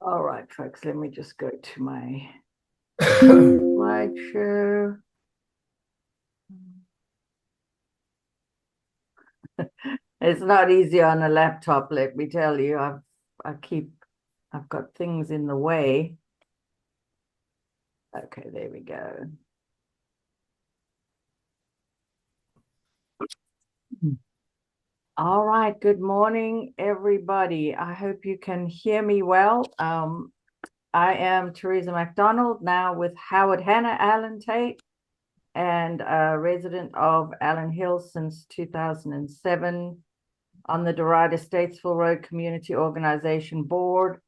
All right, folks, let me just go to my slideshow. It's not easy on a laptop, let me tell you. I've got things in the way. Okay, there we go. All right, good morning, everybody. I hope you can hear me well. I am Teresa MacDonald, now with Howard Hannah Allen Tate, and a resident of Allen Hills since 2007 on the Derita Statesville Road Community Organization Board,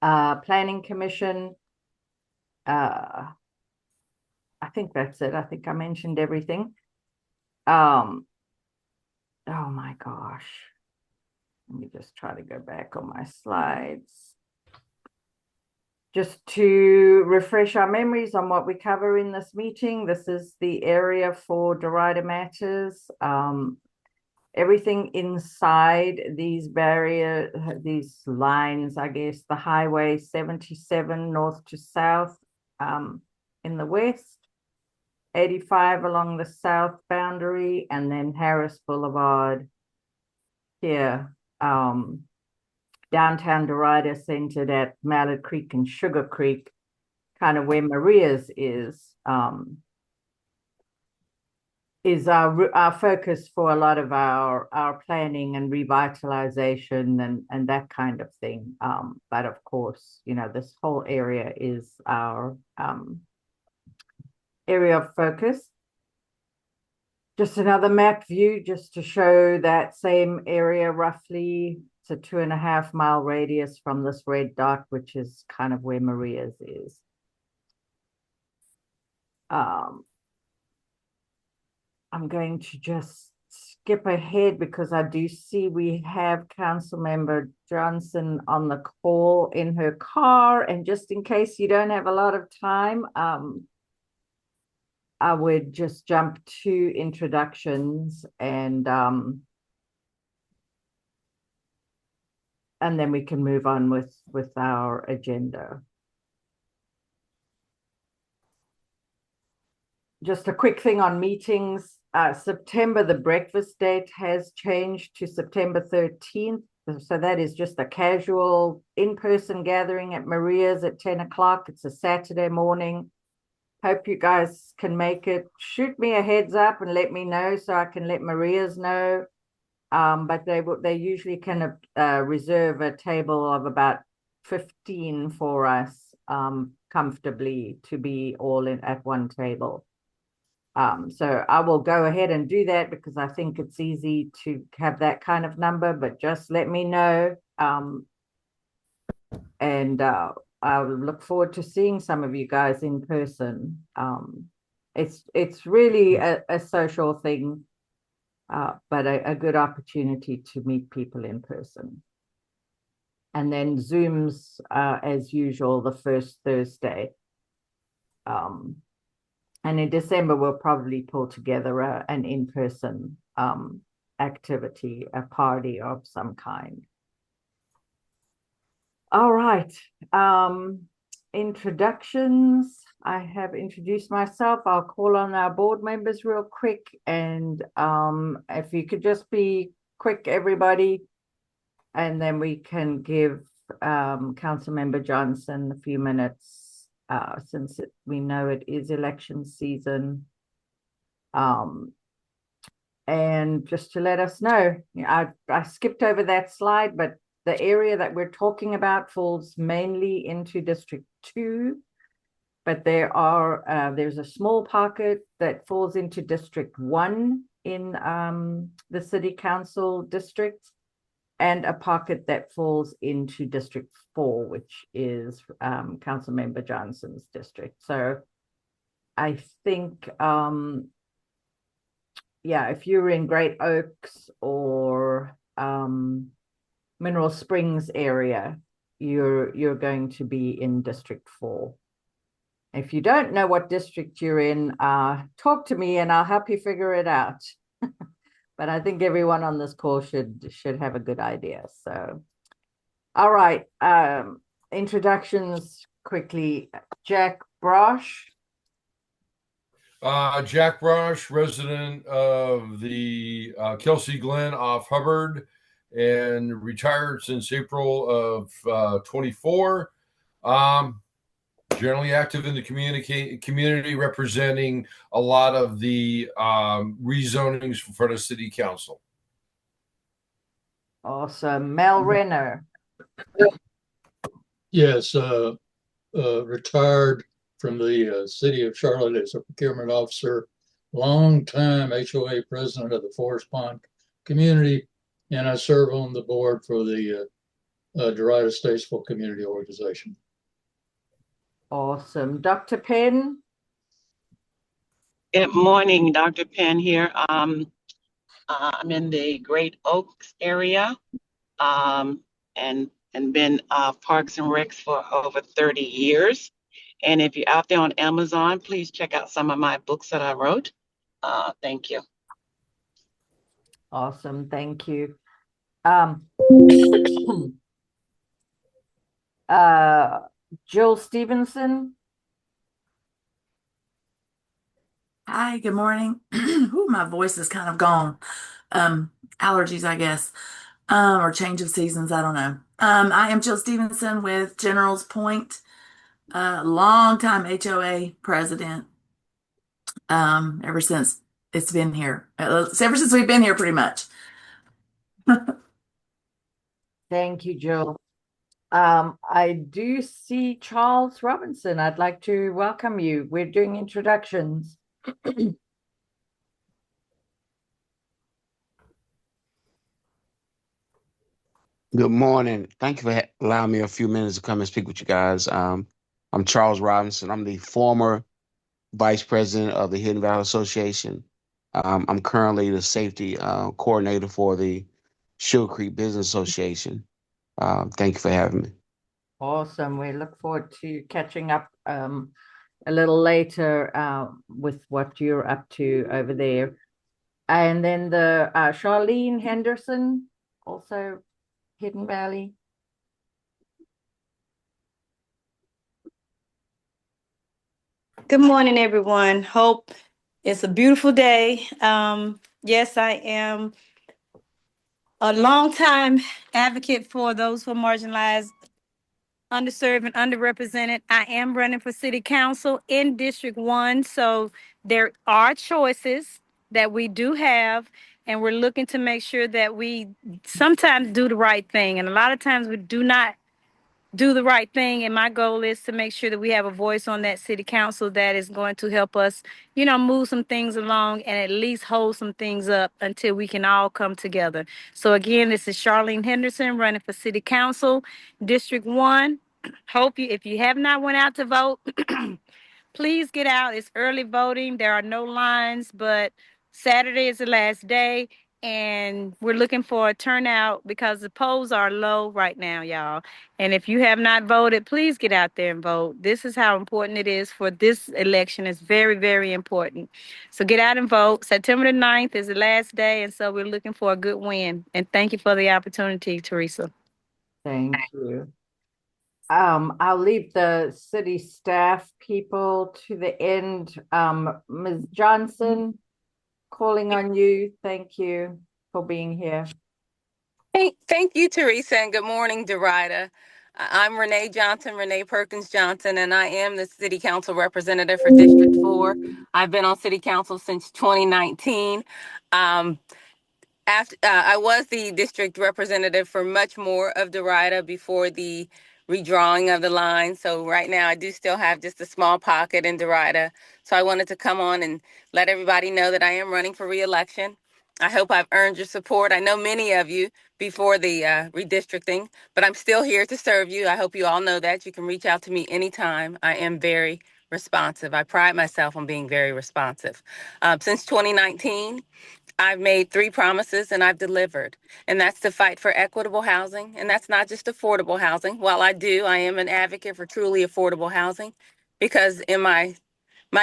Planning Commission. I think that's it. I think I mentioned everything. Oh my gosh. Let me just try to go back on my slides. Just to refresh our memories on what we cover in this meeting, this is the area for Derita Matters. Everything inside these these lines, I guess, the Highway 77 north to south in the west, 85 along the south boundary, and then Harris Boulevard here. Downtown Derita centered at Mallard Creek and Sugar Creek, kind of where Maria's is our focus for a lot of our planning and revitalization and that kind of thing. But of course, you know, this whole area is our area of focus. Just another map view just to show that same area roughly. It's a 2.5 mile radius from this red dot, which is kind of where Maria's is. I'm going to just skip ahead because I do see we have Councilmember Johnson on the call in her car. And just in case you don't have a lot of time, I would just jump to introductions and then we can move on with our agenda. Just a quick thing on meetings. September, the breakfast date has changed to September 13th. So that is just a casual in-person gathering at Maria's at 10 o'clock. It's a Saturday morning. Hope you guys can make it. Shoot me a heads up and let me know so I can let Maria's know. But they usually can reserve a table of about 15 for us comfortably to be all in at one table. So I will go ahead and do that because I think it's easy to have that kind of number, but just let me know. And I look forward to seeing some of you guys in person. It's really a social thing, but a good opportunity to meet people in person. And then Zooms, as usual, the first Thursday. And in December, we'll probably pull together an in-person activity, a party of some kind. All right. Introductions. I have introduced myself. I'll call on our board members real quick. And if you could just be quick, everybody, and then we can give Councilmember Johnson a few minutes since we know it is election season. And just to let us know, I skipped over that slide, but the area that we're talking about falls mainly into District 2, but there's a small pocket that falls into District 1 in the City Council district, and a pocket that falls into District 4, which is Councilmember Johnson's district. So I think, yeah, if you're in Great Oaks or Mineral Springs area, you're going to be in District 4. If you don't know what district you're in, talk to me and I'll help you figure it out. But I think everyone on this call should have a good idea. So All right. Introductions quickly. Jack Brosh. Jack Brush, resident of the Kelsey Glen off Hubbard, and retired since April of 24. Um, Generally active in the community, representing a lot of the rezonings in front of City Council. Awesome. Mel Renner. Yes, retired from the city of Charlotte as a procurement officer, longtime HOA president of the Forest Pond community, and I serve on the board for the Derita Statesville Community Organization. Awesome. Dr. Penn. Good morning, Dr. Penn here. I'm in the Great Oaks area and been Parks and Recs for over 30 years. And if you're out there on Amazon, please check out some of my books that I wrote. Thank you. Awesome. Thank you. Jill Stevenson. Hi, good morning. Ooh, my voice is kind of gone. Allergies, I guess, or change of seasons. I don't know. I am Jill Stevenson with Generals Point, longtime HOA president. Ever since it's been here, ever since we've been here, pretty much. Thank you, Jill. I do see Charles Robinson. I'd like to welcome you. We're doing introductions. Good morning. Thank you for allowing me a few minutes to come and speak with you guys. I'm Charles Robinson. I'm the former vice president of the Hidden Valley Association. I'm currently the safety coordinator for the Sugar Creek Business Association. Thank you for having me. Awesome. We look forward to catching up a little later with what you're up to over there. And then the Charlene Henderson, also Hidden Valley. Good morning, everyone. Hope it's a beautiful day. Yes, I am a longtime advocate for those who are marginalized, underserved, and underrepresented. I am running for city council in District 1, so there are choices that we do have, and we're looking to make sure that we sometimes do the right thing. And a lot of times we do not do the right thing. And my goal is to make sure that we have a voice on that city council that is going to help us, move some things along and at least hold some things up until we can all come together. So again, this is Charlene Henderson running for city council, District 1. Hope you, if you have not went out to vote, please get out. It's early voting. There are no lines, but Saturday is the last day. And we're looking for a turnout because the polls are low right now, y'all. And if you have not voted, please get out there and vote. This is how important it is for this election. It's very, very important. So get out and vote. September the 9th is the last day. And so we're looking for a good win. And thank you for the opportunity, Teresa. Thank you. I'll leave the city staff people to the end. Ms. Johnson, calling on you. Thank you for being here. Thank you, Teresa, and good morning, Derita. I'm Renee Johnson, Renee Perkins Johnson, and I am the City Council representative for District 4. I've been on City Council since 2019. I was the district representative for much more of Derita before the redrawing of the line. So right now I do still have just a small pocket in Derita. So I wanted to come on and let everybody know that I am running for re-election. I hope I've earned your support. I know many of you before the redistricting, but I'm still here to serve you. I hope you all know that. You can reach out to me anytime. I am very responsive. I pride myself on being very responsive. Since 2019, I've made 3 promises and I've delivered, and that's to fight for equitable housing. And that's not just affordable housing. While I am an advocate for truly affordable housing, because in my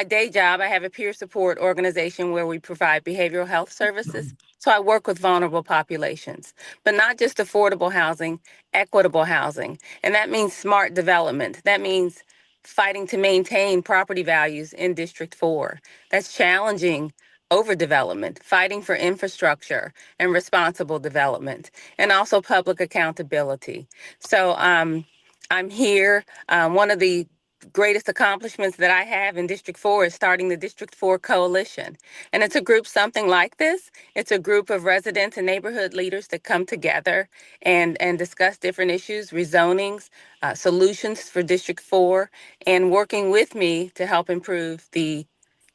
day job, I have a peer support organization where we provide behavioral health services. So I work with vulnerable populations, but not just affordable housing, equitable housing. And that means smart development. That means fighting to maintain property values in District 4. That's challenging overdevelopment, fighting for infrastructure and responsible development, and also public accountability. So I'm here. One of the greatest accomplishments that I have in District 4 is starting the District 4 Coalition. And it's a group something like this. It's a group of residents and neighborhood leaders that come together and discuss different issues, rezonings, solutions for District 4, and working with me to help improve the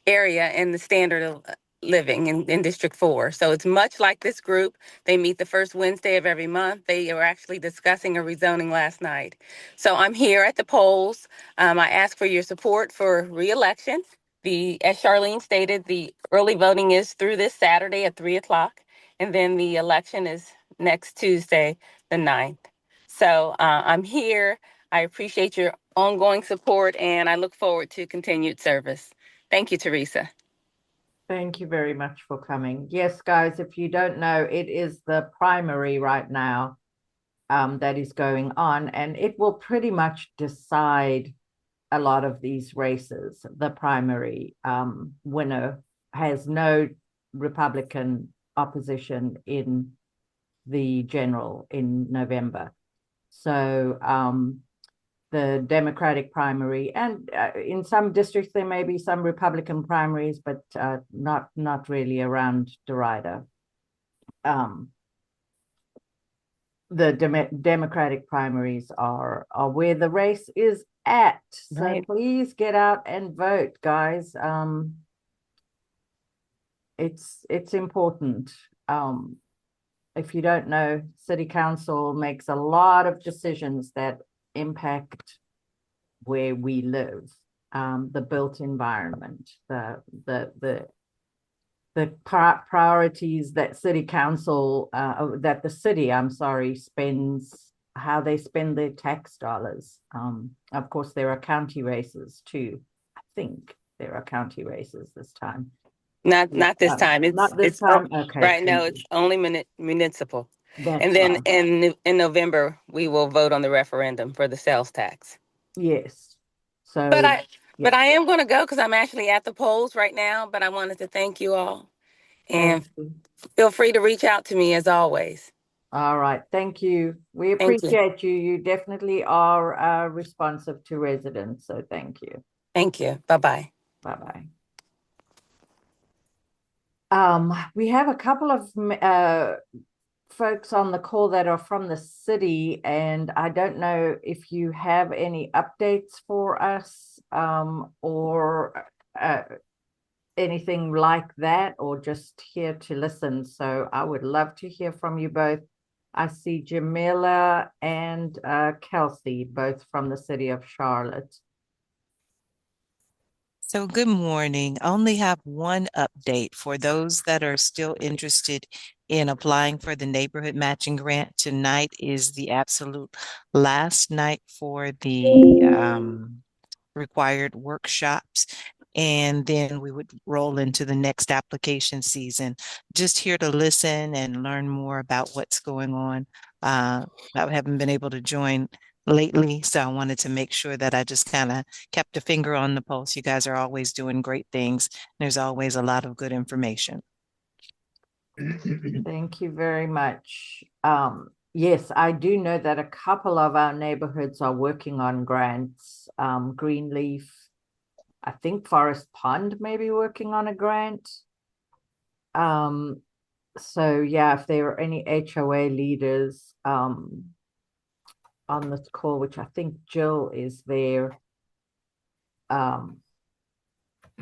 area and the standard of living in District 4. So it's much like this group. They meet the first Wednesday of every month. They were actually discussing a rezoning last night. So I'm here at the polls. I ask for your support for re-election. As Charlene stated, the early voting is through this Saturday at 3 o'clock, and then the election is next Tuesday, the 9th. So I'm here. I appreciate your ongoing support, and I look forward to continued service. Thank you, Teresa. Thank you very much for coming. Yes, guys, if you don't know, it is the primary right now that is going on, and it will pretty much decide a lot of these races. The primary winner has no Republican opposition in the general in November. So the Democratic primary, and in some districts there may be some Republican primaries, but not really around Derita. The Democratic primaries are where the race is at. So Right. please get out and vote, guys. It's important. If you don't know, City Council makes a lot of decisions that impact where we live, the built environment, the priorities that City Council, that the city, I'm sorry, spends, how they spend their tax dollars. Of course, there are county races too. I think there are county races this time. Not this time. Not this time. Okay. Right now, it's only municipal. That's And then right. in November, we will vote on the referendum for the sales tax. Yes. So, But I yeah. am going to go because I'm actually at the polls right now. But I wanted to thank you all, and Thank you. feel free to reach out to me as always. All right. Thank you. We Thank you. appreciate you. You definitely are responsive to residents. So thank you. Thank you. Bye-bye. Bye-bye. We have a couple of folks on the call that are from the city, and I don't know if you have any updates for us, or anything like that, or just here to listen. So I would love to hear from you both. I see Jamila and Kelsey, both from the city of Charlotte. So good morning. I only have one update for those that are still interested in applying for the neighborhood matching grant. Tonight is the absolute last night for the required workshops. And then we would roll into the next application season. Just here to listen and learn more about what's going on. I haven't been able to join lately, so I wanted to make sure that I just kind of kept a finger on the pulse. You guys are always doing great things. There's always a lot of good information. Thank you very much. Yes, I do know that a couple of our neighborhoods are working on grants. Greenleaf, I think Forest Pond may be working on a grant. So yeah, if there are any HOA leaders on this call, which I think Jill is there,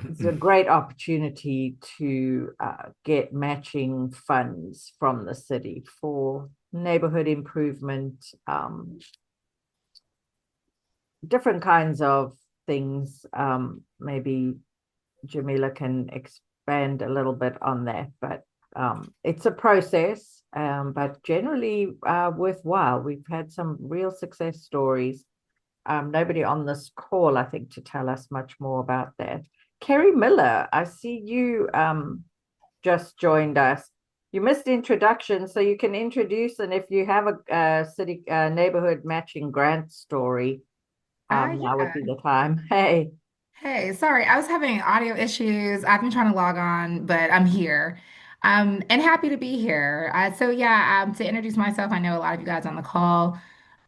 it's a great opportunity to get matching funds from the city for neighborhood improvement, different kinds of things. Maybe Jamila can expand a little bit on that, but it's a process, but generally worthwhile. We've had some real success stories. Nobody on this call, I think, to tell us much more about that. Kerry Miller, I see you just joined us. You missed introduction, so you can introduce, and if you have a city neighborhood matching grant story, now would Yeah. be the time. Hey, Hey, sorry, I was having audio issues. I've been trying to log on, but I'm here. And happy to be here. So yeah, to introduce myself, I know a lot of you guys on the call.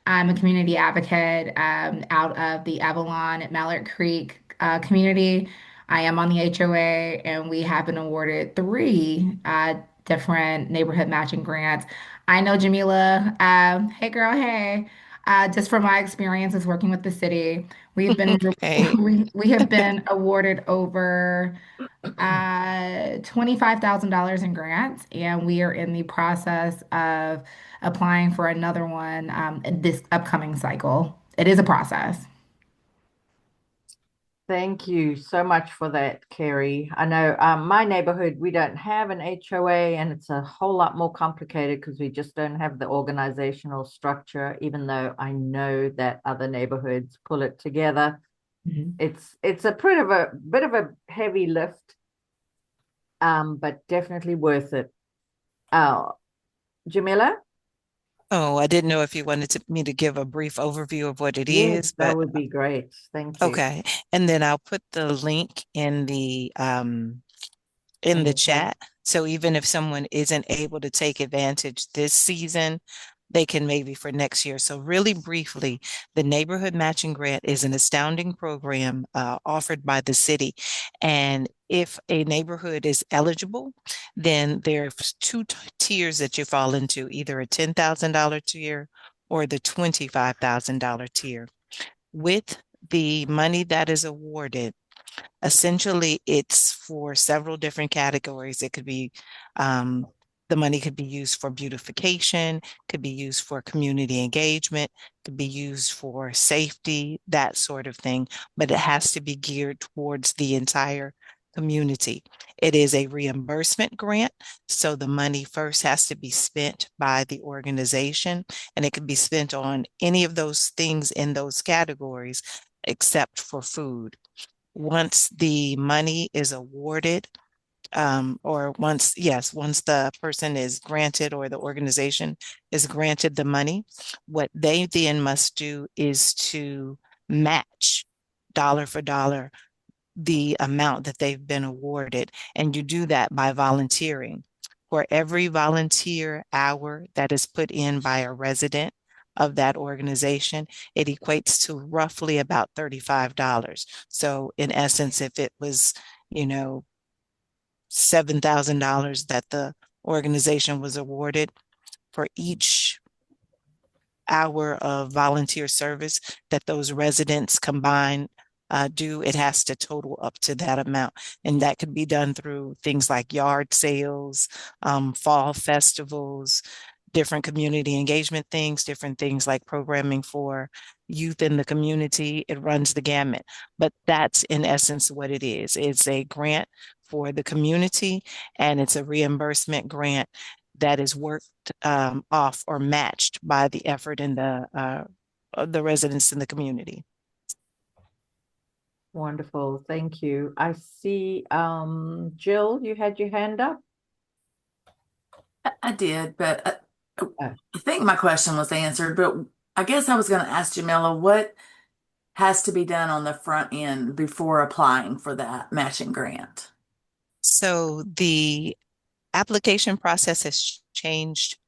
I'm a community advocate out of the Avalon at Mallard Creek community. I am on the HOA, and we have been awarded three different neighborhood matching grants. I know Jamila. Hey, girl. Hey. Just from my experiences working with the city, we've been Hey. we have been awarded over $25,000 in grants, and we are in the process of applying for another one this upcoming cycle. It is a process. thank you so much for that, Kerry. I know my neighborhood, we don't have an HOA, and it's a whole lot more complicated because we just don't have the organizational structure, even though I know that other neighborhoods pull it together. Mhm. It's a bit of a heavy lift, but definitely worth it. Uh, Jamila? Oh, I didn't know if you wanted me to give a brief overview of what it Yes, is, that but would be great. Thank you. okay. And then I'll put the link in And the the chat. chat. So even if someone isn't able to take advantage this season, they can maybe for next year. So really briefly, the Neighborhood Matching Grant is an astounding program offered by the city. And if a neighborhood is eligible, then there's two tiers that you fall into, either a $10,000 tier or the $25,000 tier. With the money that is awarded, essentially it's for several different categories. It could be the money could be used for beautification, could be used for community engagement, could be used for safety, that sort of thing, but it has to be geared towards the entire community. It is a reimbursement grant, so the money first has to be spent by the organization, and it can be spent on any of those things in those categories except for food. Once the money is awarded, or once the person is granted or the organization is granted the money, what they then must do is to match dollar for dollar the amount that they've been awarded. And you do that by volunteering. For every volunteer hour that is put in by a resident of that organization, it equates to roughly about $35. So in essence, if it was, you know, $7,000 that the organization was awarded for each hour of volunteer service that those residents combined do, it has to total up to that amount. And that could be done through things like yard sales, fall festivals, different community engagement things, different things like programming for youth in the community. It runs the gamut. But that's in essence what it is. It's a grant for the community, and it's a reimbursement grant that is worked off or matched by the effort in of the residents in the community. Wonderful. Thank you. I see, Jill, you had your hand up. I did, but Oh, I think my question was answered. But I guess I was going to ask Jamila, what has to be done on the front end before applying for that matching grant? So the application process has changed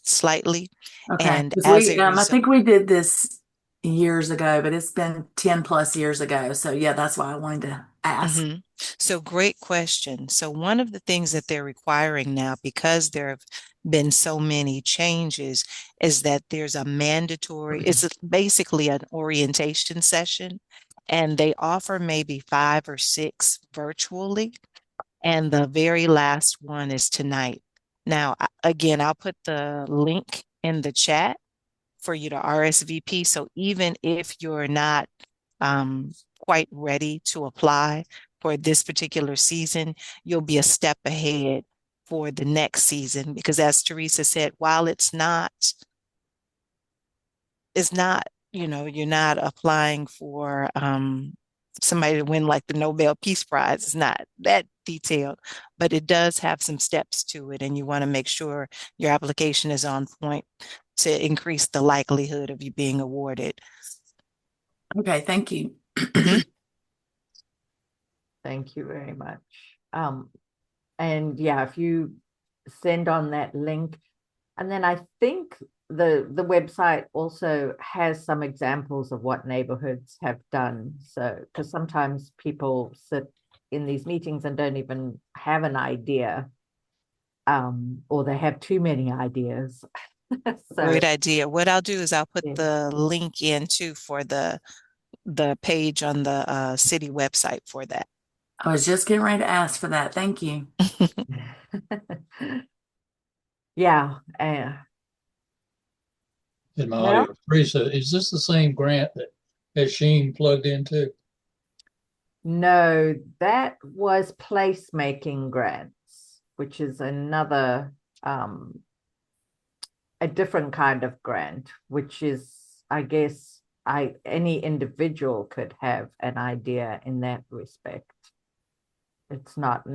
slightly, Okay, and because as a I result, think we did this years ago, but it's been 10 plus years ago. So yeah, that's why I wanted to ask. mhm. So great question. So one of the things that they're requiring now, because there have been so many changes, is that there's a mandatory, it's basically an orientation session, and they offer maybe 5 or 6 virtually. And the very last one is tonight. Now, again, I'll put the link in the chat for you to RSVP. So even if you're not quite ready to apply for this particular season, you'll be a step ahead for the next season. Because as Teresa said, while it's not, you're not applying for somebody to win like the Nobel Peace Prize. It's not that detailed, but it does have some steps to it, and you want to make sure your application is on point to increase the likelihood of you being awarded. Okay, thank you. Thank you very much. And yeah, if you send on that link, and then I think the website also has some examples of what neighborhoods have done. So, because sometimes people sit in these meetings and don't even have an idea, or they have too many ideas. So, Great idea. What I'll do is I'll put yeah. the link in too for the page on the city website for that. I was just getting ready to ask for that. Thank you. Yeah. In my Well, audio. Teresa, is this the same grant that Sheen plugged into? no, that was placemaking grants, which is another a different kind of grant, which is, I guess, any individual could have an idea in that respect. It's not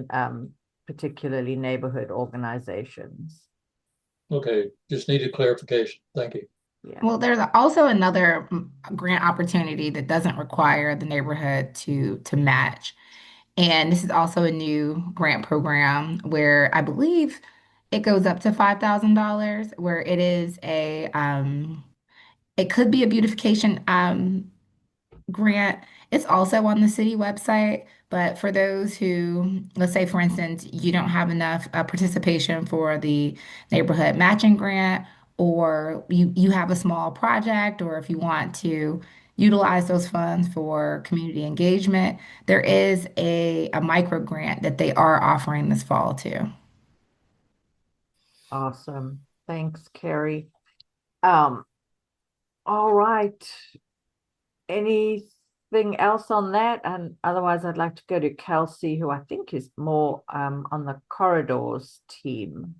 particularly neighborhood organizations. Okay, just needed clarification. Thank you. Yeah. Well, there's also another grant opportunity that doesn't require the neighborhood to match. And this is also a new grant program where I believe it goes up to $5,000, where it is it could be a beautification grant. It's also on the city website, but for those who, let's say, for instance, you don't have enough participation for the neighborhood matching grant, or you have a small project, or if you want to utilize those funds for community engagement, there is a micro grant that they are offering this fall too. Awesome. Thanks, Carrie. All right. Anything else on that? And otherwise, I'd like to go to Kelsey, who I think is more on the corridors team.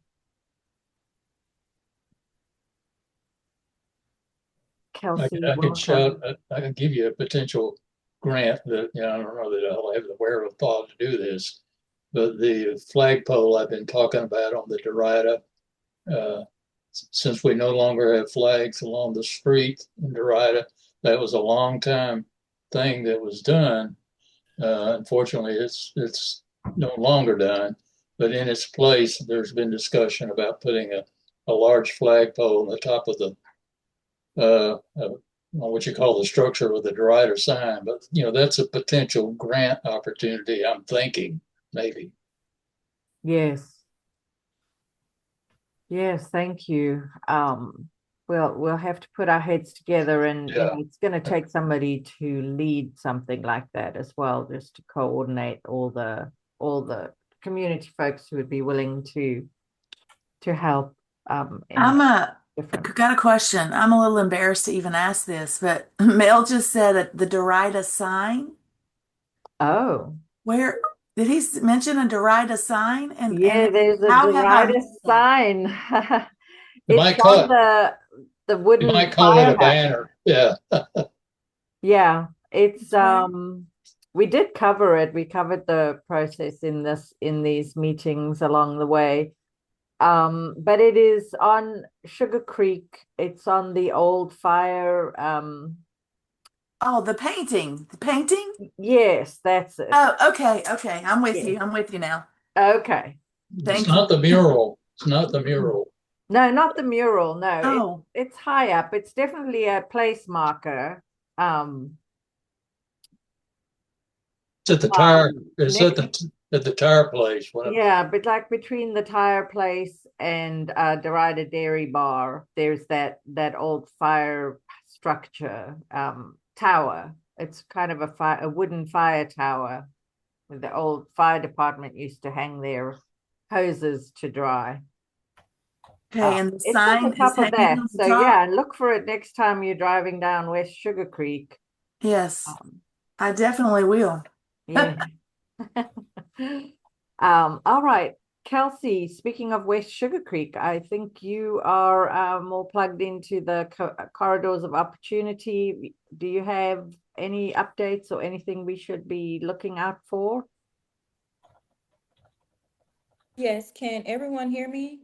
Kelsey, I can shout, welcome. I can give you a potential grant that, I don't know that I'll have the wherewithal to do this, but the flagpole I've been talking about on the Derita, since we no longer have flags along the street in Derita, that was a long time thing that was done. Unfortunately, it's no longer done, but in its place, there's been discussion about putting a large flagpole on the top of the what you call the structure with the Derita sign. But that's a potential grant opportunity. I'm thinking maybe. Yes. Yes, thank you. We'll have to put our heads together, and it's going to take somebody to lead something like that as well, just to coordinate all the community folks who would be willing to help. Got a question. I'm a little embarrassed to even ask this, but Mel just said that the Derita sign. Oh, where did he mention a Derita sign? And there's a how have I Derita missed that? sign. You It's on the wooden you might call it a firehouse. banner. Yeah. Yeah, it's Right. we did cover it. We covered the process in these meetings along the way. But it is on Sugar Creek. It's on the old fire. Oh, the painting. The painting? Yes, that's it. Oh, okay. Okay. I'm with you. I'm with you now. Okay. It's Thank not you. the mural. It's not the mural. No, not the mural. No, Oh, it's high up. It's definitely a place marker. It's at the tire. It's Next, at the tire place. yeah, but like between the tire place and Derita Dairy Bar, there's that old fire structure tower. It's kind of a wooden fire tower where the old fire department used to hang their hoses to dry. okay. And the It's at the sign is top of hanging that. on the So top? yeah, look for it next time you're driving down West Sugar Creek. Yes, I definitely will. Yeah. All right. Kelsey, speaking of West Sugar Creek, I think you are more plugged into the corridors of opportunity. Do you have any updates or anything we should be looking out for? Yes, can everyone hear me?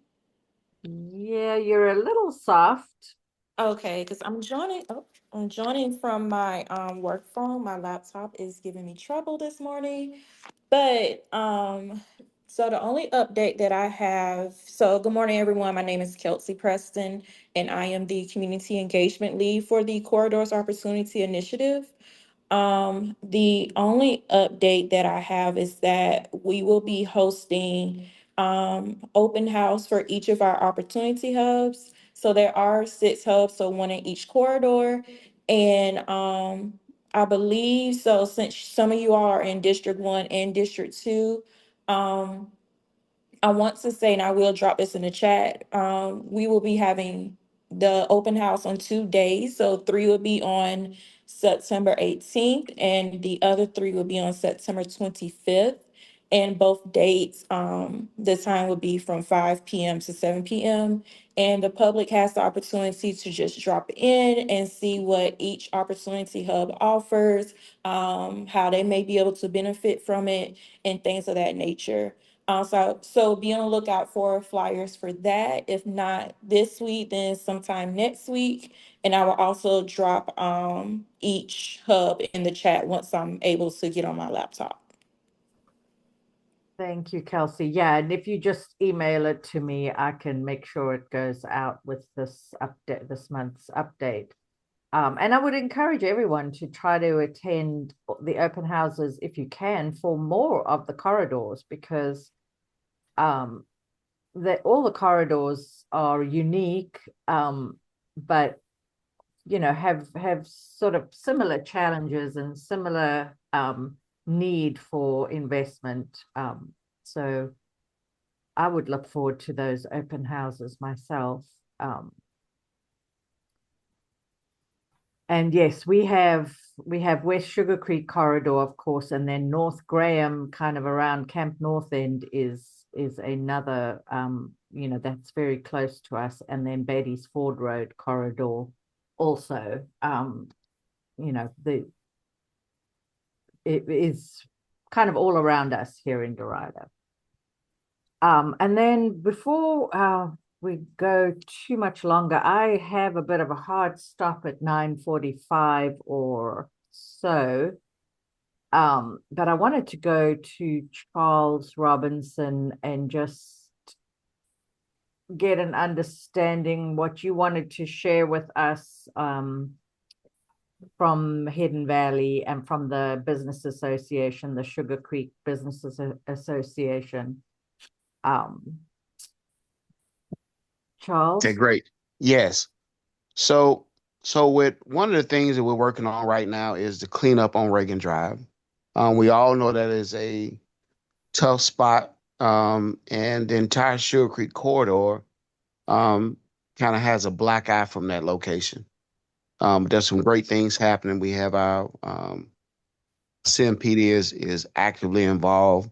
Yeah, you're a little soft. Okay, because I'm joining from my work phone. My laptop is giving me trouble this morning. But so the only update that I have, so good morning everyone. My name is Kelsey Preston, and I am the community engagement lead for the Corridors Opportunity Initiative. The only update that I have is that we will be hosting open house for each of our opportunity hubs. So there are 6 hubs, so one in each corridor. And I believe so since some of you all are in District 1 and District 2, um, I want to say, and I will drop this in the chat, we will be having the open house on 2 days. So three will be on September 18th and the other three will be on September 25th. And both dates, the time will be from 5 p.m. to 7 p.m. And the public has the opportunity to just drop in and see what each opportunity hub offers, how they may be able to benefit from it, and things of that nature. So be on the lookout for flyers for that. If not this week, then sometime next week. And I will also drop each hub in the chat once I'm able to get on my laptop. Thank you, Kelsey. Yeah, and if you just email it to me, I can make sure it goes out with this update, this month's update. And I would encourage everyone to try to attend the open houses if you can for more of the corridors, because um, all the corridors are unique, but have sort of similar challenges and similar need for investment. So I would look forward to those open houses myself. And yes, we have West Sugar Creek corridor, of course, and then North Graham, kind of around Camp North End, is another that's very close to us, and then Betty's Ford Road corridor also. It is kind of all around us here in Derita. And then before we go too much longer, I have a bit of a hard stop at 9:45 or so. But I wanted to go to Charles Robinson and just get an understanding what you wanted to share with us from Hidden Valley and from the Business Association, the Sugar Creek Business Association. Charles? Okay, great. Yes. So, with one of the things that we're working on right now is the cleanup on Reagan Drive. We all know that is a tough spot, and the entire Sugar Creek corridor kind of has a black eye from that location. There's some great things happening. We have our CMPD is actively involved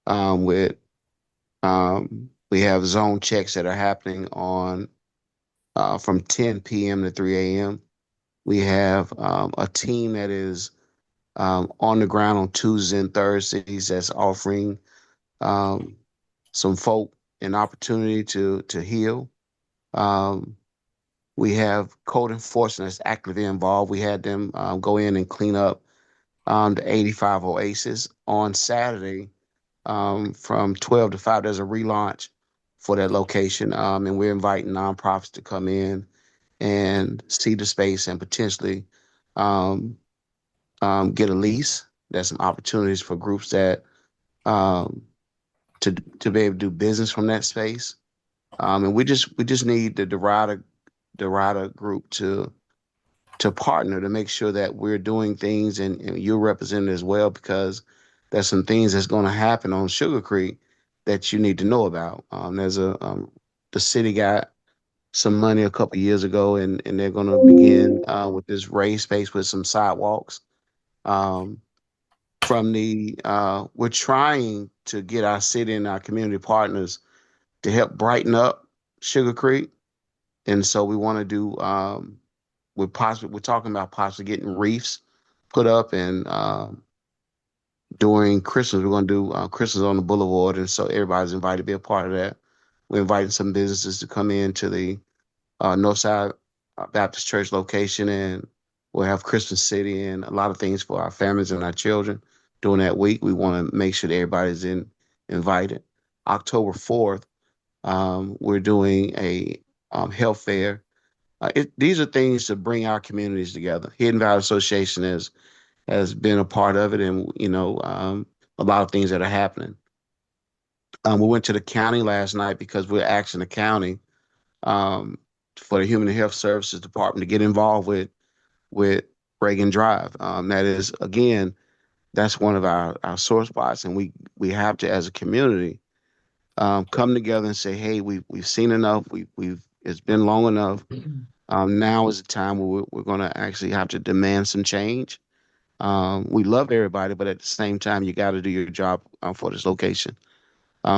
with. We have zone checks that are happening on from 10 p.m. to 3 a.m. We have a team that is on the ground on Tuesdays and Thursdays that's offering some folk an opportunity to heal. We have code enforcement that's actively involved. We had them go in and clean up the 85 Oasis on Saturday from 12 to 5. There's a relaunch for that location, and we're inviting nonprofits to come in and see the space and potentially um, get a lease. There's some opportunities for groups that um, to be able to do business from that space. And we just need the Derada group to partner to make sure that we're doing things and you're represented as well, because there's some things that's going to happen on Sugar Creek that you need to know about. The city got some money a couple years ago, and they're going to begin with this raised space with some sidewalks. Um, we're trying to get our city and our community partners to help brighten up Sugar Creek, and so we want to do. We're talking about possibly getting reefs put up and during Christmas, we're going to do Christmas on the Boulevard, and so everybody's invited to be a part of that. We're inviting some businesses to come in to the Northside Baptist Church location, and we'll have Christmas City and a lot of things for our families and our children during that week. We want to make sure that everybody's invited. October 4th, we're doing a health fair. These are things to bring our communities together. Hidden Valley Association has been a part of it, and a lot of things that are happening. We went to the county last night because we're asking the county um, for the Human and Health Services Department to get involved with Reagan Drive. That is, again, that's one of our sore spots, and we have to, as a community, come together and say, hey, we've seen enough. We've it's been long enough. Now is the time where we're going to actually have to demand some change. We love everybody, but at the same time, you got to do your job for this location.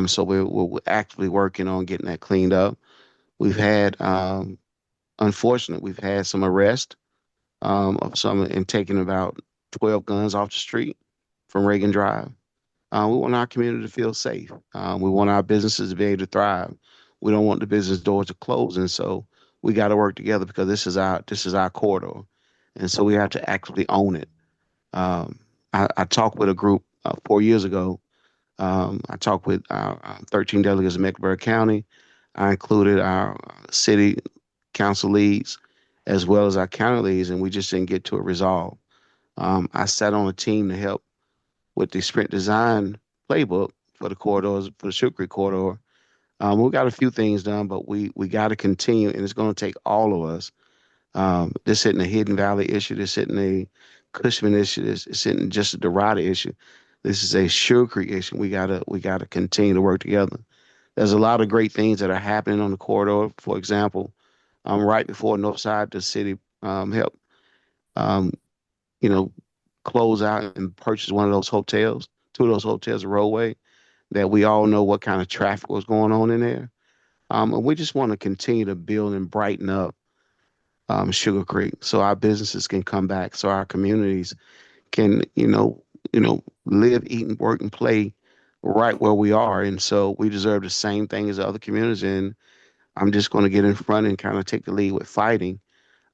So we're actively working on getting that cleaned up. We've had, unfortunately, we've had some arrests of some and taking about 12 guns off the street from Reagan Drive. We want our community to feel safe. We want our businesses to be able to thrive. We don't want the business doors to close, and so we got to work together because this is our corridor, and so we have to actively own it. I talked with a group 4 years ago. I talked with our 13 delegates in Mecklenburg County. I included our city council leads as well as our county leads, and we just didn't get to a resolve. I sat on a team to help with the sprint design playbook for the corridors, for the Sugar Creek corridor. We got a few things done, but we got to continue, and it's going to take all of us. This isn't a Hidden Valley issue. This isn't a Cushman issue. This isn't just a Derita issue. This is a Sugar Creek issue. We gotta continue to work together. There's a lot of great things that are happening on the corridor. For example, right before Northside, the city helped um, you know close out and purchase one of those hotels, two of those hotels, a roadway that we all know what kind of traffic was going on in there. And we just want to continue to build and brighten up Sugar Creek so our businesses can come back, so our communities can, live, eat, and work and play right where we are. And so we deserve the same thing as the other communities. And I'm just going to get in front and kind of take the lead with fighting.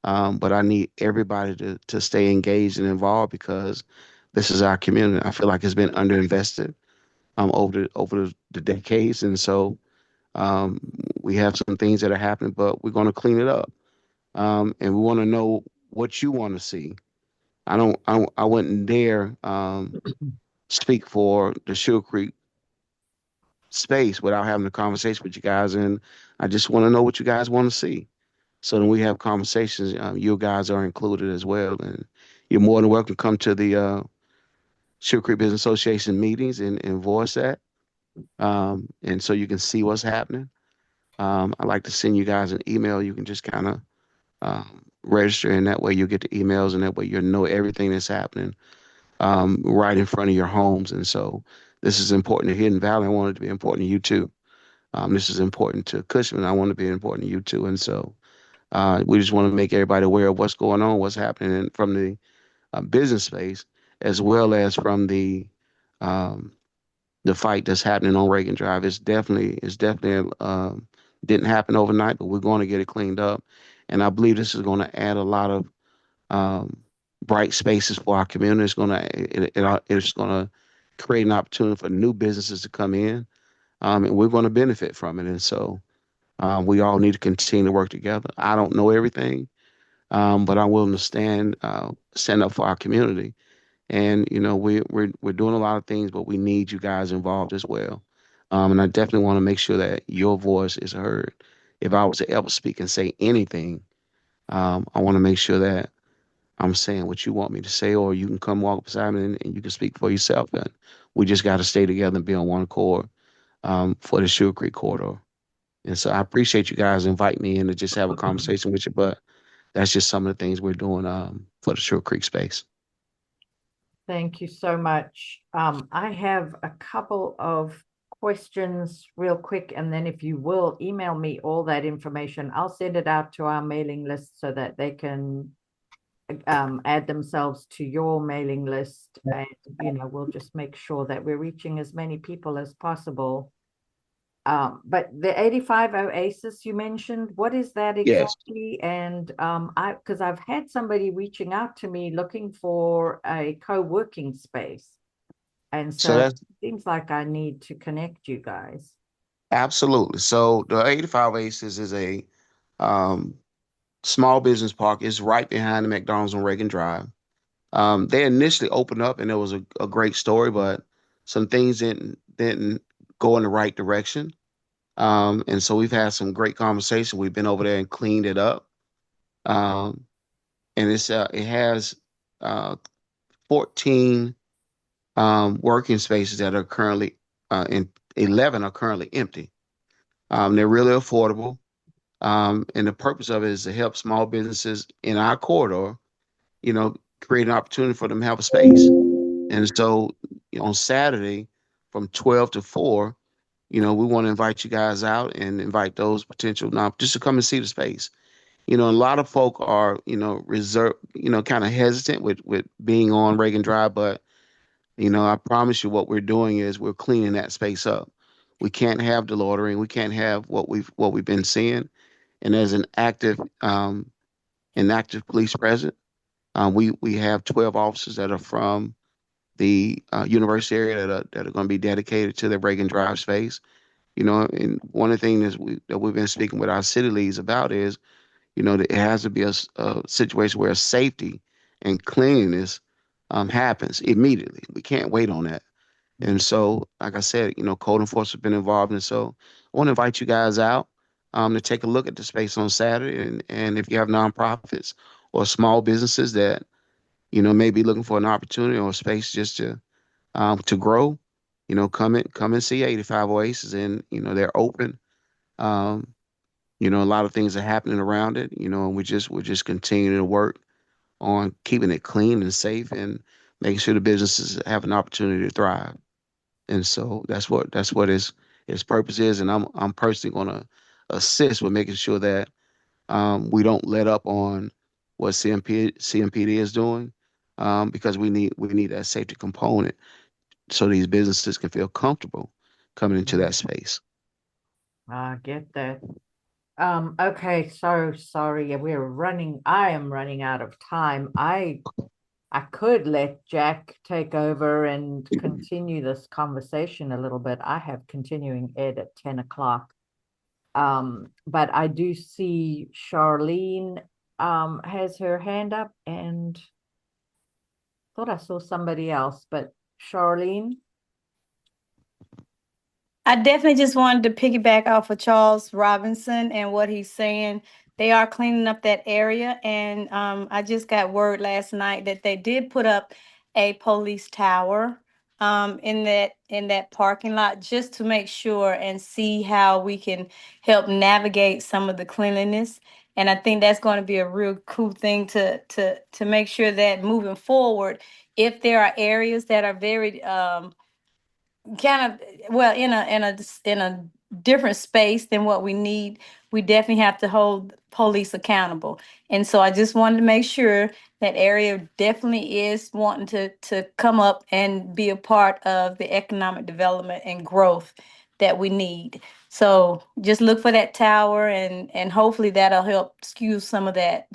But I need everybody to stay engaged and involved because this is our community. I feel like it's been underinvested over the decades. And so um, we have some things that are happening, but we're going to clean it up. And we want to know what you want to see. I wouldn't dare speak for the Sugar Creek space without having a conversation with you guys, and I just want to know what you guys want to see. So then we have conversations. You guys are included as well, and you're more than welcome to come to the Sugar Creek Business Association meetings and voice that, and so you can see what's happening. I like to send you guys an email. You can just kind of register, and that way you get the emails, and that way you know everything that's happening right in front of your homes. And so this is important to Hidden Valley. I want it to be important to you too. This is important to Cushman. I want it to be important to you too. And so we just want to make everybody aware of what's going on, what's happening from the business space, as well as from the fight that's happening on Reagan Drive. It's definitely didn't happen overnight, but we're going to get it cleaned up. And I believe this is going to add a lot of um, bright spaces for our community. It's going to create an opportunity for new businesses to come in, and we're going to benefit from it. And so we all need to continue to work together. I don't know everything, but I'm willing to stand up for our community. And we're doing a lot of things, but we need you guys involved as well. And I definitely want to make sure that your voice is heard. If I was to ever speak and say anything, I want to make sure that I'm saying what you want me to say, or you can come walk beside me and you can speak for yourself. And we just got to stay together and be on one accord for the Sugar Creek corridor. And so I appreciate you guys inviting me in to just have a conversation with you. But that's just some of the things we're doing for the Sugar Creek space. Thank you so much. I have a couple of questions real quick, and then if you will email me all that information, I'll send it out to our mailing list so that they can add themselves to your mailing list, and we'll just make sure that we're reaching as many people as possible. But the 85 Oasis you mentioned, what is that Yes. exactly? And because I've had somebody reaching out to me looking for a co-working space, and So so it that's seems like I need to connect you guys. absolutely. So the 85 Aces is a um, small business park. It's right behind the McDonald's on Reagan Drive. They initially opened up and it was a great story, but some things didn't go in the right direction. And so we've had some great conversation. We've been over there and cleaned it up. Um, and it has uh, 14 working spaces that are currently in 11 are currently empty. They're really affordable. And the purpose of it is to help small businesses in our corridor, create an opportunity for them to have a space. And so on Saturday from 12 to 4, we want to invite you guys out and invite those potential now just to come and see the space. A lot of folk are, reserved, kind of hesitant with being on Reagan Drive, but I promise you what we're doing is we're cleaning that space up. We can't have the loitering. We can't have what we've been seeing. And there's an active police present. We have 12 officers that are from the university area that are going to be dedicated to the Reagan Drive space. And one of the things that we've been speaking with our city leads about is, that it has to be a situation where safety and cleanliness happens immediately. We can't wait on that. And so, like I said, code enforcement has been involved. And so I want to invite you guys out to take a look at the space on Saturday. And if you have nonprofits or small businesses that, may be looking for an opportunity or a space just to grow, come and see 85 Oasis. And, they're open. Um, a lot of things are happening around it, and we're just continuing to work on keeping it clean and safe and making sure the businesses have an opportunity to thrive. And so that's what his purpose is. And I'm personally going to assist with making sure that we don't let up on what CMPD is doing, because we need that safety component so these businesses can feel comfortable coming into that space. I get that. Okay, so sorry, I am running out of time. I could let Jack take over and continue this conversation a little bit. I have continuing ed at 10 o'clock. But I do see Charlene has her hand up, and thought I saw somebody else, but Charlene. I definitely just wanted to piggyback off of Charles Robinson and what he's saying. They are cleaning up that area, and I just got word last night that they did put up a police tower in that parking lot just to make sure and see how we can help navigate some of the cleanliness. And I think that's going to be a real cool thing to make sure that moving forward, if there are areas that are very kind of well in a different space than what we need, we definitely have to hold police accountable. And so I just wanted to make sure that area definitely is wanting to come up and be a part of the economic development and growth that we need. So just look for that tower, and hopefully that'll help skew some of that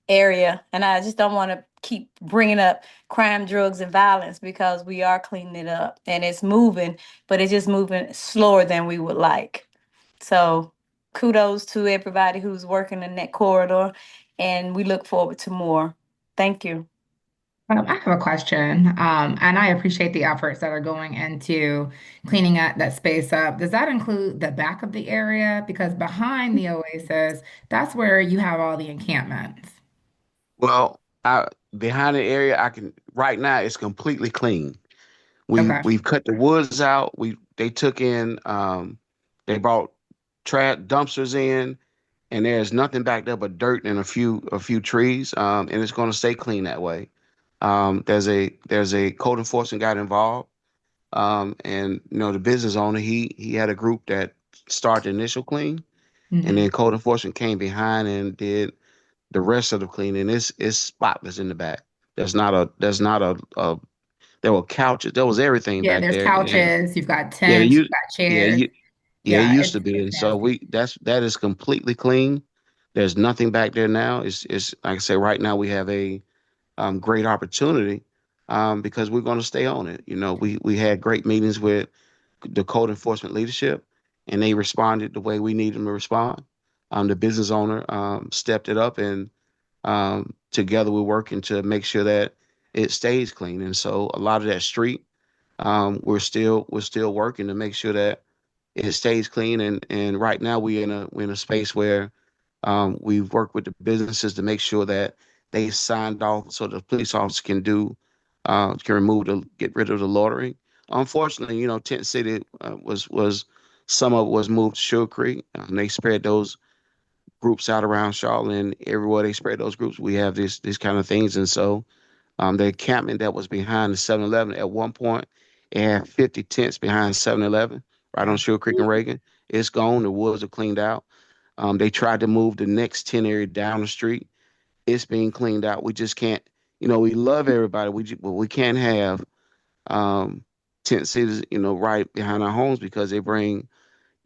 area. And I just don't want to keep bringing up crime, drugs, and violence, because we are cleaning it up and it's moving, but it's just moving slower than we would like. So kudos to everybody who's working in that corridor, and we look forward to more. Thank you. I have a question, and I appreciate the efforts that are going into cleaning up that space up. Does that include the back of the area? Because behind the Oasis, that's where you have all the encampments. Well, behind the area, I can right now it's completely clean. We've Okay. we've cut the woods out. They took in they brought trash dumpsters in, and there's nothing back there but dirt and a few trees. And it's going to stay clean that way. There's a code enforcement guy involved. And the business owner, he had a group that started the initial clean, and then Hmm. code enforcement came behind and did the rest of the cleaning is spotless in the back. There were couches, there was everything Yeah, back there's there. And couches, you've got yeah, tents, you've got yeah, chairs. yeah, it Yeah, used to it's be. it's And so nasty. that is completely clean. There's nothing back there now. It's like I say, right now we have a great opportunity because we're going to stay on it. You know, we had great meetings with the code enforcement leadership, and they responded the way we need them to respond. The business owner stepped it up, and together we're working to make sure that it stays clean. And so a lot of that street, we're still working to make sure that it stays clean. And right now we're in a space where we've worked with the businesses to make sure that they signed off so the police officers get rid of the loitering. Unfortunately, Tent City was some of it was moved to Sugar Creek. They spread those groups out around Charlotte, and everywhere they spread those groups, we have these kind of things. And so the encampment that was behind the 7-Eleven at one point, it had 50 tents behind 7-Eleven right on Yeah. Sugar Creek and Reagan. It's gone. The woods are cleaned out. They tried to move the next 10 area down the street. It's being cleaned out. We just can't, we love everybody. But we can't have um, tent cities, right behind our homes because they bring,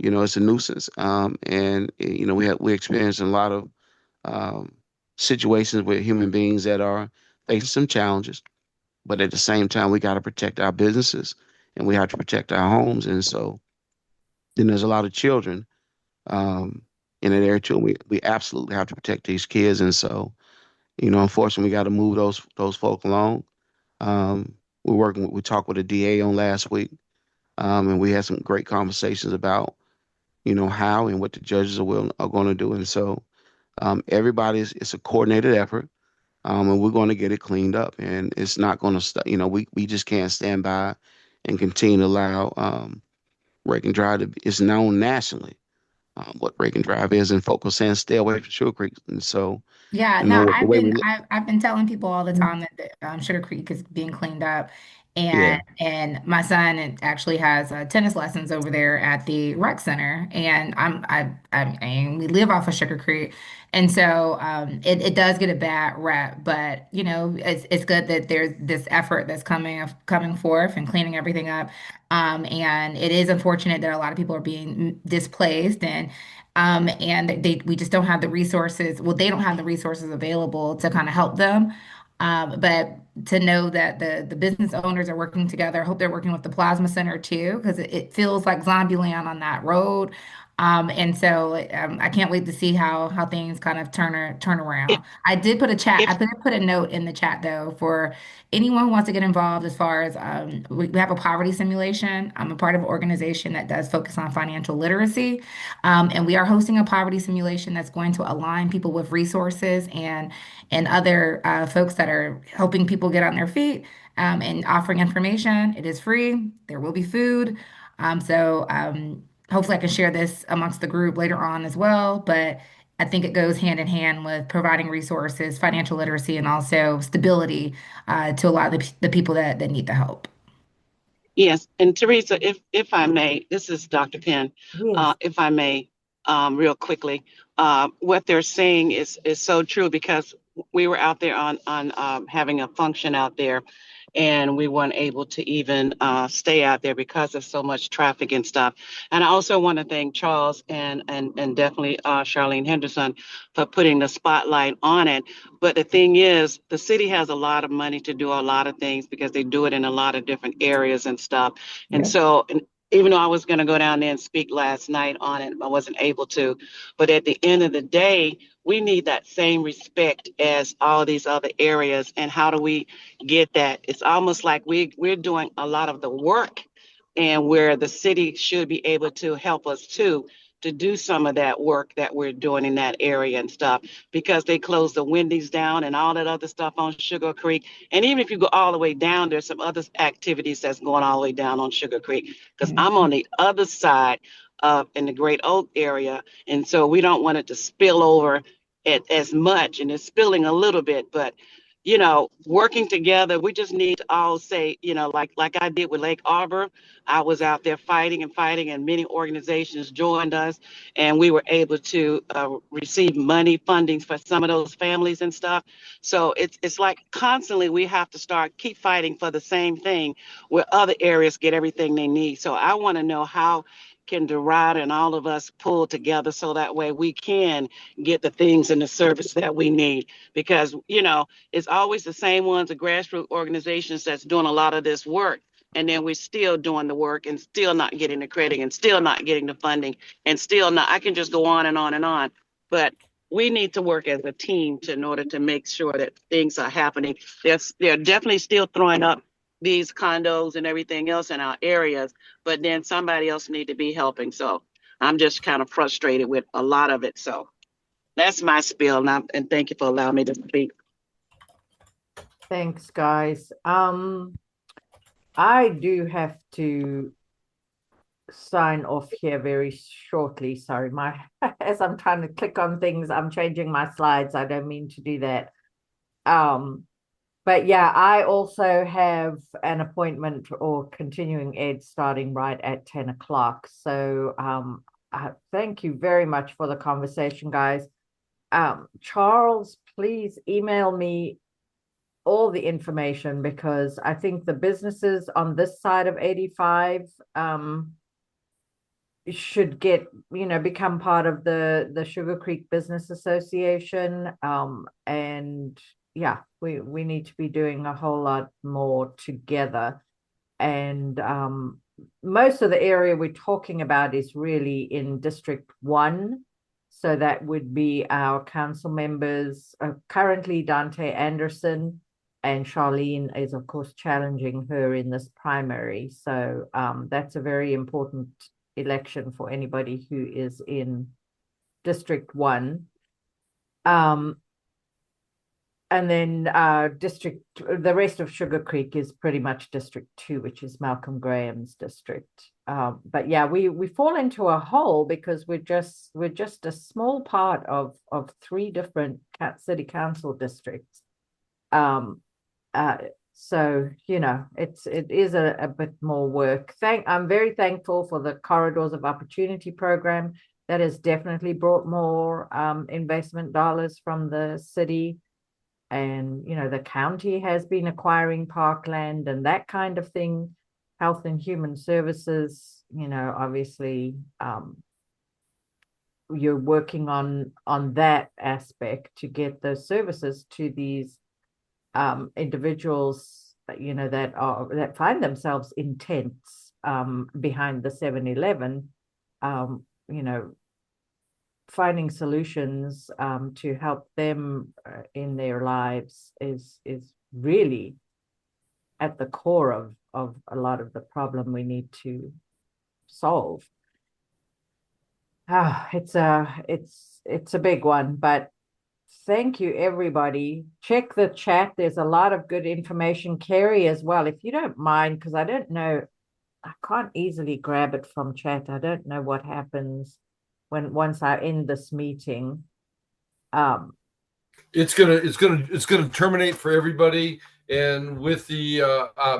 it's a nuisance. And we experience a lot of um, situations with human beings that are facing some challenges. But at the same time, we got to protect our businesses and we have to protect our homes. And so then there's a lot of children um, in that area too. We absolutely have to protect these kids. And so, unfortunately, we got to move those folk along. We talked with a DA on last week, and we had some great conversations about, how and what the judges are going to do. And so it's a coordinated effort, and we're going to get it cleaned up. And it's not going to stop. We just can't stand by and continue to allow Reagan Drive it's known nationally what Reagan Drive is, and folks are saying stay away from Sugar Creek. And so, Yeah, no, the way we look, I've been telling people all the time that Sugar Creek is being cleaned up, yeah, and my son actually has tennis lessons over there at the rec center, and we live off of Sugar Creek, and so it does get a bad rep, but it's good that there's this effort that's coming forth and cleaning everything up, and it is unfortunate that a lot of people are being displaced and we just don't have the resources. Well, they don't have the resources available to kind of help them. But to know that the business owners are working together, I hope they're working with the Plasma Center too, because it feels like Zombieland on that road. And so I can't wait to see how things kind of turn If around. I did put a chat. I if put a note in the chat though for anyone who wants to get involved as far as we have a poverty simulation. I'm a part of an organization that does focus on financial literacy. And we are hosting a poverty simulation that's going to align people with resources and other folks that are helping people get on their feet and offering information. It is free. There will be food. Hopefully I can share this amongst the group later on as well. But I think it goes hand in hand with providing resources, financial literacy, and also stability to a lot of the people that need the help. Yes, and Teresa, if I may, this is Dr. Penn. Yes. If I may, real quickly, what they're saying is so true because we were out there on having a function out there, and we weren't able to even stay out there because of so much traffic and stuff. And I also want to thank Charles and definitely Charlene Henderson for putting the spotlight on it. But the thing is, the city has a lot of money to do a lot of things because they do it in a lot of different areas and stuff. And Yeah. so, and even though I was going to go down there and speak last night on it, I wasn't able to. But at the end of the day, we need that same respect as all these other areas. And how do we get that? It's almost like we're doing a lot of the work, and where the city should be able to help us too to do some of that work that we're doing in that area and stuff, because they closed the Wendy's down and all that other stuff on Sugar Creek. And even if you go all the way down, there's some other activities that's going all the way down on Sugar Creek, because I'm on the other side of in the Great Oak area. And so we don't want it to spill over as much, and it's spilling a little bit, but working together. We just need to all say, like I did with Lake Arbor. I was out there fighting and fighting, and many organizations joined us, and we were able to receive money funding for some of those families and stuff. So it's like constantly we have to keep fighting for the same thing, where other areas get everything they need. So I want to know how can Derita and all of us pull together so that way we can get the things and the service that we need, because it's always the same ones, the grassroots organizations that's doing a lot of this work. And then we're still doing the work and still not getting the credit and still not getting the funding and still not. I can just go on and on and on. But we need to work as a team in order to make sure that things are happening. They're definitely still throwing up these condos and everything else in our areas, but then somebody else need to be helping. So I'm just kind of frustrated with a lot of it. So that's my spiel, and thank you for allowing me to speak. Thanks, guys. I do have to sign off here very shortly. Sorry, as I'm trying to click on things, I'm changing my slides. I don't mean to do that. But yeah, I also have an appointment or continuing ed starting right at 10 o'clock. So thank you very much for the conversation, guys. Charles, please email me all the information, because I think the businesses on this side of 85 should become part of the Sugar Creek Business Association. And yeah, we need to be doing a whole lot more together. And most of the area we're talking about is really in District 1. So that would be our council members, currently Dante Anderson, and Charlene is, of course, challenging her in this primary. So that's a very important election for anybody who is in District 1. And then the rest of Sugar Creek is pretty much District 2, which is Malcolm Graham's district. But yeah, we fall into a hole because we're just a small part of 3 different city council districts. So it is a bit more work. I'm very thankful for the Corridors of Opportunity program that has definitely brought more investment dollars from the city. And the county has been acquiring parkland and that kind of thing. Health and Human Services, obviously you're working on that aspect to get those services to these individuals that find themselves in tents behind the 7-Eleven. Finding solutions to help them in their lives is really at the core of a lot of the problem we need to solve. It's a big one, but thank you, everybody. Check the chat. There's a lot of good information. Carrie as well, if you don't mind, because I don't know, I can't easily grab it from chat. I don't know what happens once I end this meeting. It's gonna terminate for everybody, and with the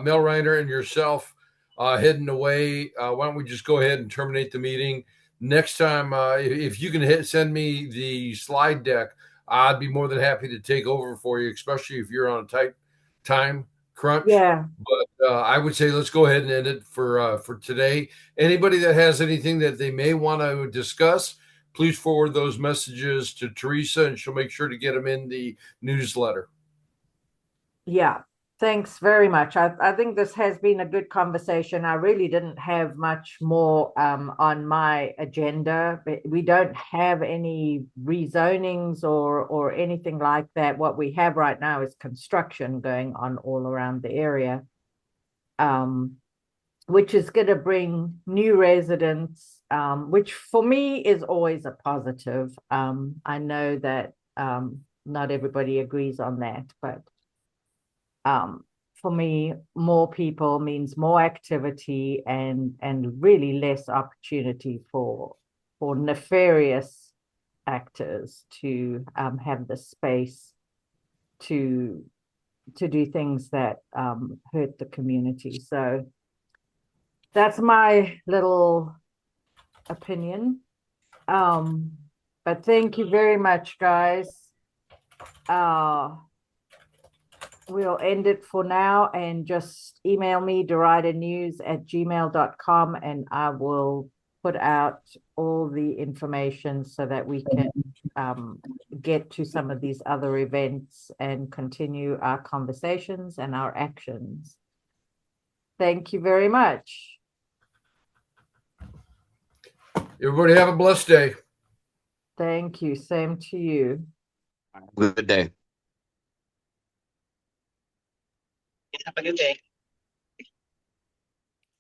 Mel Reiner and yourself heading away, why don't we just go ahead and terminate the meeting? Next time, if you can send me the slide deck, I'd be more than happy to take over for you, especially if you're on a tight time crunch. Yeah. But I would say let's go ahead and end it for today. Anybody that has anything that they may want to discuss, please forward those messages to Teresa, and she'll make sure to get them in the newsletter. Yeah. Thanks very much. I think this has been a good conversation. I really didn't have much more on my agenda. But we don't have any rezonings or anything like that. What we have right now is construction going on all around the area, which is going to bring new residents, which for me is always a positive. I know that not everybody agrees on that, but for me, more people means more activity and really less opportunity for nefarious actors to have the space to to do things that hurt the community. So that's my little opinion. But thank you very much, guys. We'll end it for now, and just email me deritanews@gmail.com, and I will put out all the information so that we can get to some of these other events and continue our conversations and our actions. Thank you very much. Everybody have a blessed day. Thank you. Same to you. Good day. Have a good day.